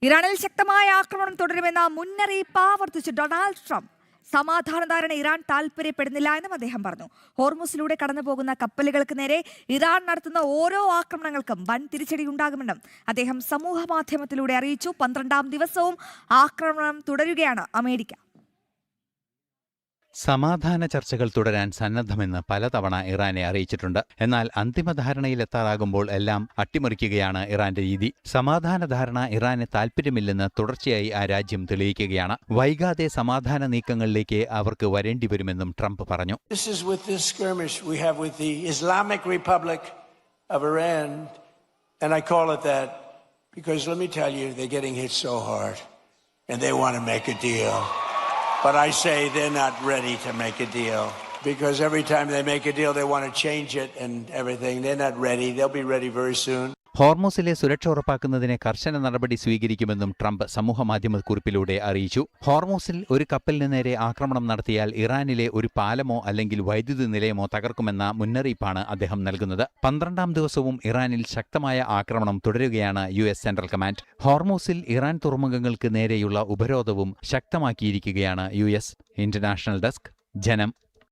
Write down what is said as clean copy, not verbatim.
ഇറാനിൽ ശക്തമായ ആക്രമണം തുടരുമെന്ന മുന്നറിയിപ്പ് ആവർത്തിച്ച് ഡൊണാൾഡ് ട്രംപ്. സമാധാന ധാരണ ഇറാൻ താൽപര്യപ്പെടുന്നില്ല എന്നും അദ്ദേഹം പറഞ്ഞു. ഹോർമുസിലൂടെ കടന്നുപോകുന്ന കപ്പലുകൾക്ക് നേരെ ഇറാൻ നടത്തുന്ന ഓരോ ആക്രമണങ്ങൾക്കും വൻ തിരിച്ചടിയുണ്ടാകുമെന്നും അദ്ദേഹം സമൂഹ മാധ്യമത്തിലൂടെ അറിയിച്ചു. 12ാം ദിവസവും ആക്രമണം തുടരുകയാണ് അമേരിക്ക. സമാധാന ചർച്ചകൾ തുടരാൻ സന്നദ്ധമെന്ന് പലതവണ ഇറാനെ അറിയിച്ചിട്ടുണ്ട്. എന്നാൽ അന്തിമ ധാരണയിലെത്താറാകുമ്പോൾ എല്ലാം അട്ടിമറിക്കുകയാണ് ഇറാന്റെ രീതി. സമാധാന ധാരണ ഇറാന് താൽപര്യമില്ലെന്ന് തുടർച്ചയായി ആ രാജ്യം തെളിയിക്കുകയാണ്. വൈകാതെ സമാധാന നീക്കങ്ങളിലേക്ക് അവർക്ക് വരേണ്ടി വരുമെന്നും ട്രംപ് പറഞ്ഞു. But I say they're not ready to make a deal, because every time they make a deal, they want to change it and everything. They're not ready. They'll be ready very soon. ഹോർമുസിലെ സുരക്ഷ ഉറപ്പാക്കുന്നതിന് കർശന നടപടി സ്വീകരിക്കുമെന്നും Trump സമൂഹമാധ്യമ കുറിപ്പിലൂടെ അറിയിച്ചു. ഹോർമുസിൽ ഒരു കപ്പലിന് നേരെ ആക്രമണം നടത്തിയാൽ ഇറാനിലെ ഒരു പാലമോ അല്ലെങ്കിൽ വൈദ്യുതി നിലയമോ തകർക്കുമെന്ന മുന്നറിയിപ്പാണ് അദ്ദേഹം നൽകുന്നത്. 12ാം ദിവസവും ഇറാനിൽ ശക്തമായ ആക്രമണം തുടരുകയാണ് US സെൻട്രൽ കമാൻഡ്. ഹോർമുസിൽ ഇറാൻ തുറമുഖങ്ങൾക്ക് നേരെയുള്ള ഉപരോധവും ശക്തമാക്കിയിരിക്കുകയാണ് US. ഇന്റർനാഷണൽ ഡെസ്ക്, ജനം.